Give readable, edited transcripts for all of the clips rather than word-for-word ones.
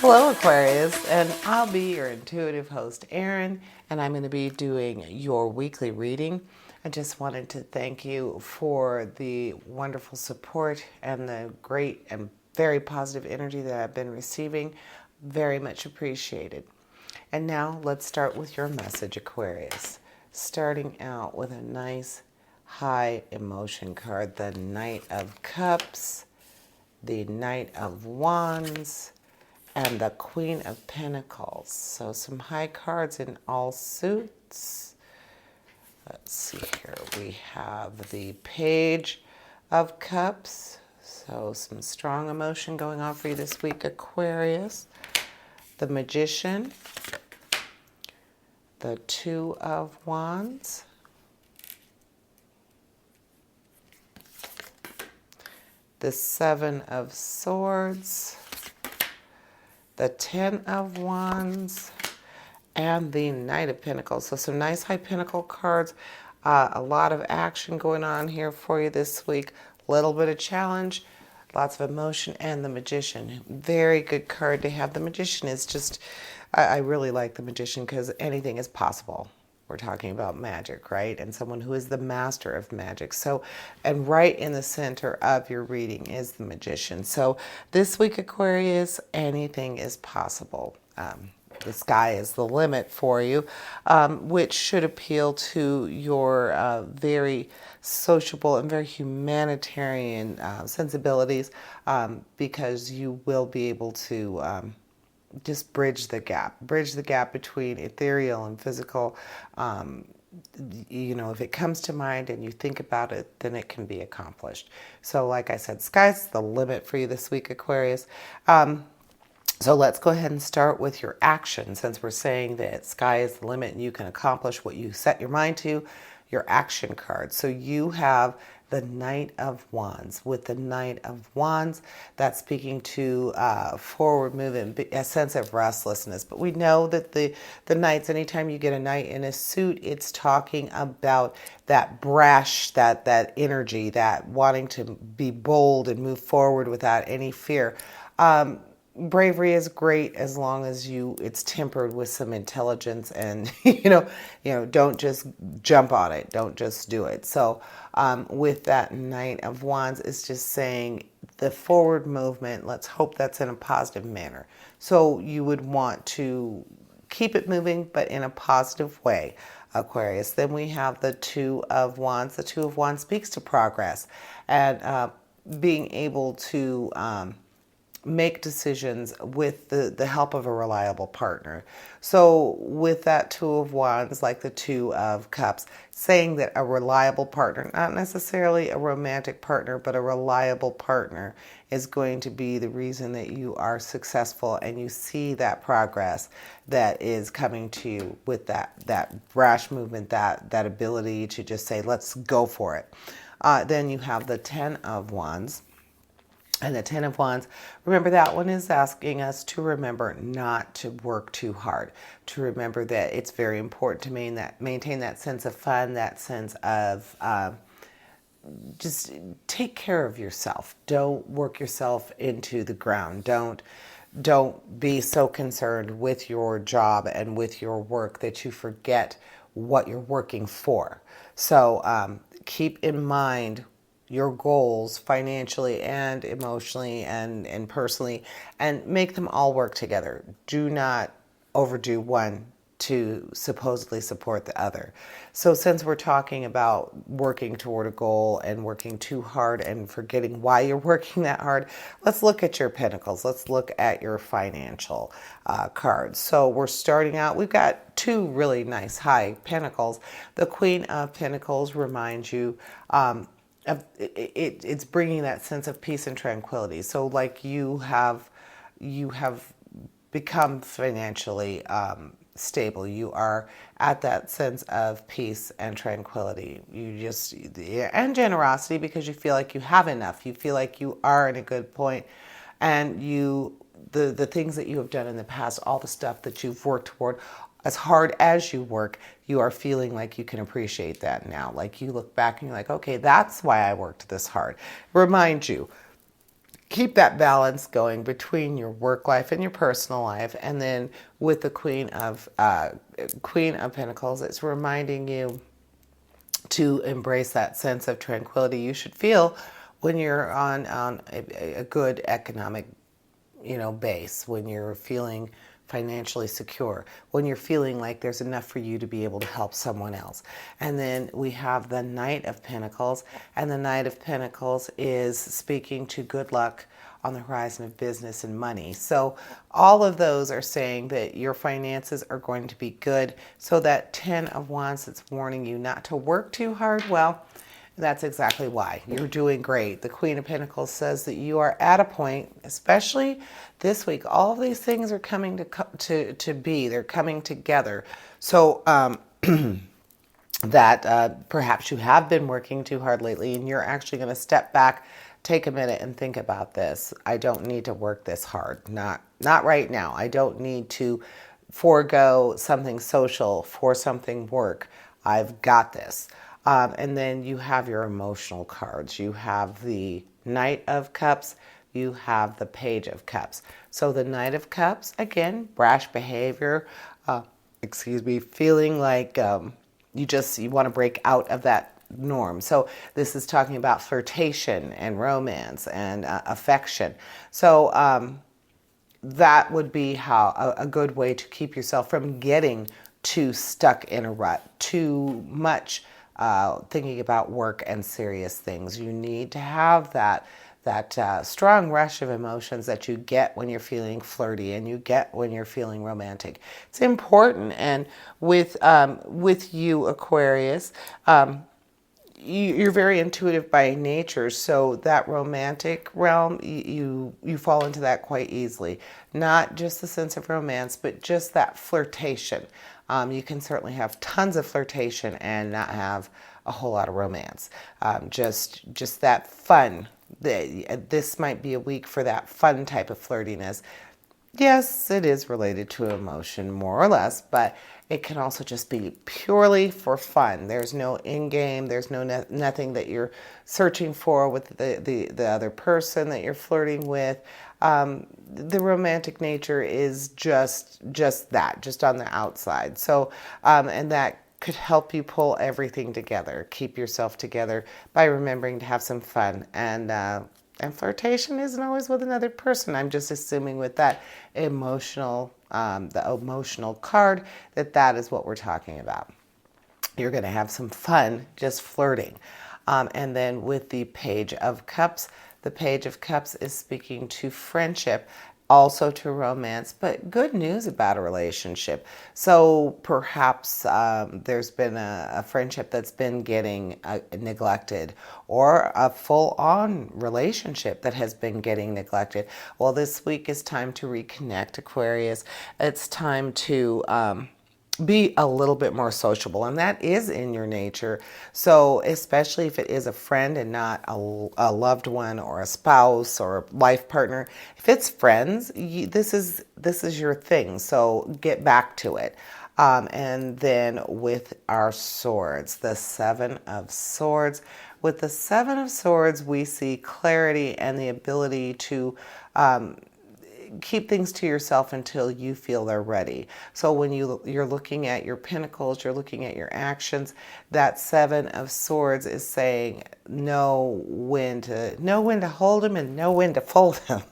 Hello, Aquarius, and I'll be your intuitive host, Erin, and I'm going to be doing your weekly reading. I just wanted to thank you for the wonderful support and the great and very positive energy that I've been receiving. Very much appreciated. And now let's start with your message, Aquarius. Starting out with a nice high emotion card, the Knight of Cups, the Knight of Wands, and the Queen of Pentacles. So some high cards in all suits. Let's see here. We have the Page of Cups. So some strong emotion going on for you this week, Aquarius. The Magician. The Two of Wands. The Seven of Swords. The Ten of Wands, and the Knight of Pentacles. So some nice high pentacle cards. A lot of action going on here for you this week. A little bit of challenge, lots of emotion, and the Magician. Very good card to have. The Magician is just, I really like the Magician because anything is possible. We're talking about magic, right? And someone who is the master of magic. So, and right in the center of your reading is the Magician. So this week, Aquarius, anything is possible. The sky is the limit for you, which should appeal to your very sociable and very humanitarian sensibilities, because you will be able to just bridge the gap between ethereal and physical. If it comes to mind and you think about it, then it can be accomplished. So like I said, sky's the limit for you this week, Aquarius. So let's go ahead and start with your action, since we're saying that sky is the limit and you can accomplish what you set your mind to, your action card. So you have the Knight of Wands. With the Knight of Wands, that's speaking to forward movement, a sense of restlessness. But we know that the Knights, anytime you get a Knight in a suit, it's talking about that brash, that energy, that wanting to be bold and move forward without any fear. Bravery is great as long as it's tempered with some intelligence, and don't just jump on it, don't just do it. So with that Knight of Wands, it's just saying the forward movement, let's hope that's in a positive manner. So you would want to keep it moving, but in a positive way, Aquarius. Then we have the Two of Wands. The Two of Wands speaks to progress and being able to make decisions with the help of a reliable partner. So with that Two of Wands, like the Two of Cups, saying that a reliable partner, not necessarily a romantic partner, but a reliable partner is going to be the reason that you are successful and you see that progress that is coming to you with that brash movement, that ability to just say, let's go for it. Then you have the Ten of Wands. And the Ten of Wands, remember that one is asking us to remember not to work too hard, to remember that it's very important to maintain that sense of fun, that sense of just take care of yourself. Don't work yourself into the ground. Don't be so concerned with your job and with your work that you forget what you're working for. So keep in mind your goals financially and emotionally and personally, and make them all work together. Do not overdo one to supposedly support the other. So since we're talking about working toward a goal and working too hard and forgetting why you're working that hard, let's look at your pentacles. Let's look at your financial cards. So we're starting out, we've got two really nice high pentacles. The Queen of Pentacles reminds you it's bringing that sense of peace and tranquility. So like you have become financially stable. You are at that sense of peace and tranquility. And generosity, because you feel like you have enough. You feel like you are in a good point, and the things that you have done in the past, all the stuff that you've worked toward, as hard as you work, you are feeling like you can appreciate that now. Like you look back and you're like, okay, that's why I worked this hard. Remind you, keep that balance going between your work life and your personal life. And then with the Queen of Pentacles, it's reminding you to embrace that sense of tranquility you should feel when you're on a good economic, base, when you're feeling financially secure, when you're feeling like there's enough for you to be able to help someone else. And then we have the Knight of Pentacles, and the Knight of Pentacles is speaking to good luck on the horizon of business and money. So all of those are saying that your finances are going to be good. So that 10 of Wands that's warning you not to work too hard, well, that's exactly why. You're doing great. The Queen of Pentacles says that you are at a point, especially this week, all of these things are coming to be. They're coming together. So that perhaps you have been working too hard lately and you're actually going to step back, take a minute and think about this. I don't need to work this hard. Not right now. I don't need to forego something social for something work. I've got this. And then you have your emotional cards. You have the Knight of Cups. You have the Page of Cups. So the Knight of Cups, again, brash behavior. Feeling like you want to break out of that norm. So this is talking about flirtation and romance and affection. So that would be how a good way to keep yourself from getting too stuck in a rut, too much thinking about work and serious things. You need to have that strong rush of emotions that you get when you're feeling flirty and you get when you're feeling romantic. It's important. And with you, Aquarius, you're very intuitive by nature, so that romantic realm, you fall into that quite easily. Not just the sense of romance, but just that flirtation. You can certainly have tons of flirtation and not have a whole lot of romance. Just that fun. This might be a week for that fun type of flirtiness. Yes, it is related to emotion, more or less, but it can also just be purely for fun. There's no in-game, there's nothing that you're searching for with the other person that you're flirting with. The romantic nature is just that, just on the outside. So, and that could help you pull everything together, keep yourself together by remembering to have some fun. And flirtation isn't always with another person. I'm just assuming with that emotional, the emotional card, that is what we're talking about. You're going to have some fun just flirting. And then with the Page of Cups, the Page of Cups is speaking to friendship, also to romance, but good news about a relationship. So perhaps there's been a friendship that's been getting neglected, or a full-on relationship that has been getting neglected. Well, this week is time to reconnect, Aquarius. It's time to be a little bit more sociable, and that is in your nature. So especially if it is a friend and not a loved one or a spouse or a life partner, if it's friends, this is your thing. So get back to it. And then with our swords, the Seven of Swords. With the Seven of Swords, we see clarity and the ability to keep things to yourself until you feel they're ready. So when you're looking at your pentacles, you're looking at your actions, that Seven of Swords is saying know when to hold them and know when to fold them.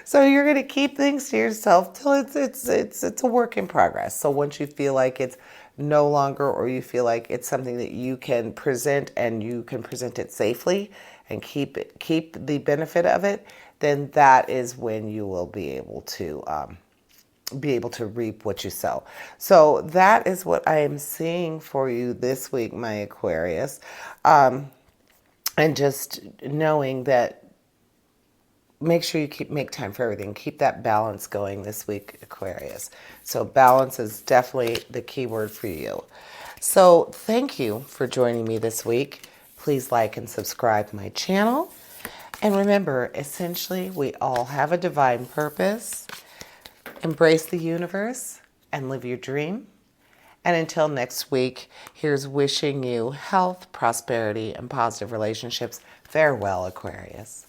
So you're going to keep things to yourself till it's a work in progress. So once you feel like it's no longer, or you feel like it's something that you can present and you can present it safely and keep the benefit of it, then that is when you will be able to reap what you sow. So that is what I am seeing for you this week, my Aquarius. And just knowing that, make sure you make time for everything. Keep that balance going this week, Aquarius. So balance is definitely the key word for you. So thank you for joining me this week. Please like and subscribe to my channel. And remember, essentially, we all have a divine purpose. Embrace the universe and live your dream. And until next week, here's wishing you health, prosperity, and positive relationships. Farewell, Aquarius.